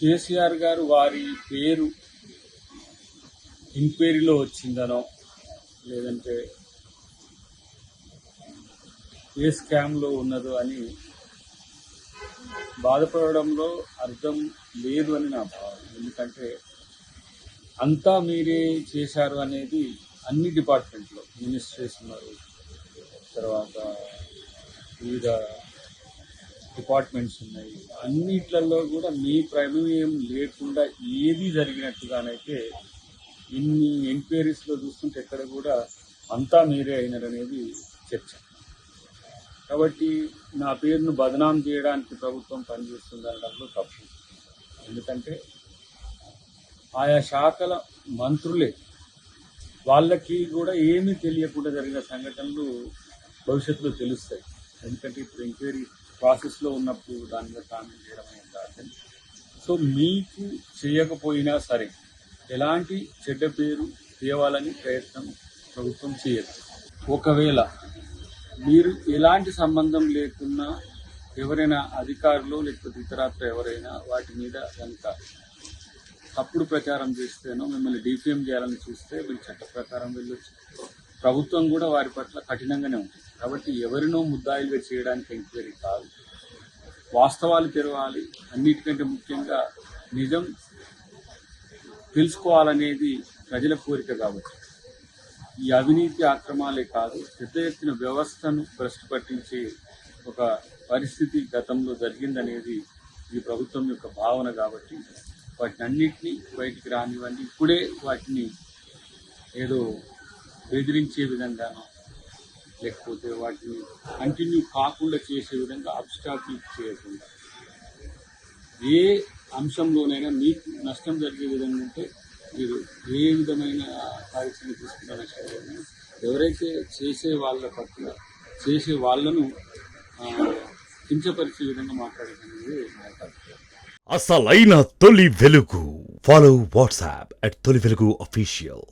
కేసీఆర్ గారు వారి పేరు ఎంక్వైరీలో వచ్చిందనో లేదంటే ఏ స్కామ్లో ఉన్నదో అని బాధపడడంలో అర్థం లేదు అని నా భావన. ఎందుకంటే అంతా మీరే చేశారు అనేది అన్ని డిపార్ట్మెంట్లో మినిస్ట్రీస్ ఉన్నారు, తర్వాత వివిధ డిపార్ట్మెంట్స్ ఉన్నాయి, అన్నిట్లలో కూడా మీ ప్రమేయం లేకుండా ఏది జరిగినట్టుగానైతే ఇన్ని ఎంక్వైరీస్లో చూస్తుంటే ఎక్కడ కూడా అంతా మీరే అయినారనేది చర్చ. కాబట్టి నా పేరును బదనాం చేయడానికి ప్రభుత్వం పనిచేస్తుంది అనడంలో తప్పు. ఎందుకంటే ఆయా శాఖల మంత్రులే వాళ్ళకి కూడా ఏమీ తెలియకుండా జరిగిన సంఘటనలు భవిష్యత్తులో తెలుస్తాయి. ఎందుకంటే ఇప్పుడు ఎంక్వైరీ ప్రాసెస్లో ఉన్నప్పుడు దాని మీద కామెంట్ చేయడం అనేది కాదు. సో మీకు చేయకపోయినా సరే ఎలాంటి చెడ్డ పేరు తేవాలని ప్రయత్నం ప్రభుత్వం చేయదు. ఒకవేళ మీరు ఎలాంటి సంబంధం లేకున్నా ఎవరైనా అధికారులు లేకపోతే ఇతరత్ర ఎవరైనా వాటి మీద కనుక తప్పుడు ప్రచారం చేస్తేనో మిమ్మల్ని డిఫేమ్ చేయాలని చూస్తే మీరు చట్ట ప్రకారం వెళ్ళొచ్చు. ప్రభుత్వం కూడా వారి పట్ల కఠినంగానే ఉంటుంది. కాబట్టి ఎవరినో ముద్దాయిలుగా చేయడానికి ఎంక్వైరీ కాదు, వాస్తవాలు తెరవాలి. అన్నిటికంటే ముఖ్యంగా నిజం తెలుసుకోవాలనేది ప్రజల కోరిక. కాబట్టి ఈ అవినీతి అక్రమాలే కాదు, పెద్ద ఎత్తున వ్యవస్థను భ్రష్టు పట్టించే ఒక పరిస్థితి గతంలో జరిగిందనేది ఈ ప్రభుత్వం యొక్క భావన. కాబట్టి వాటిని అన్నింటినీ బయటికి రానివ్వండి. ఇప్పుడే వాటిని ఏదో బెదిరించే విధంగానో లేకపోతే వాటిని కంటిన్యూ కాకుండా చేసే విధంగా అబ్స్టాకిల్ చేయకుండా, ఏ అంశంలోనైనా మీకు నష్టం జరిగే విధంగా ఉంటే మీరు ఏ విధమైన కార్యక్రమం తీసుకున్న విషయాలను ఎవరైతే చేసే వాళ్ళ పట్ల చేసే వాళ్ళను కించపరిచే విధంగా మాట్లాడేది మాట్లాడుతున్నారు. అసలైన తొలి వెలుగు. ఫాలో వాట్సాప్ @తొలి వెలుగు official.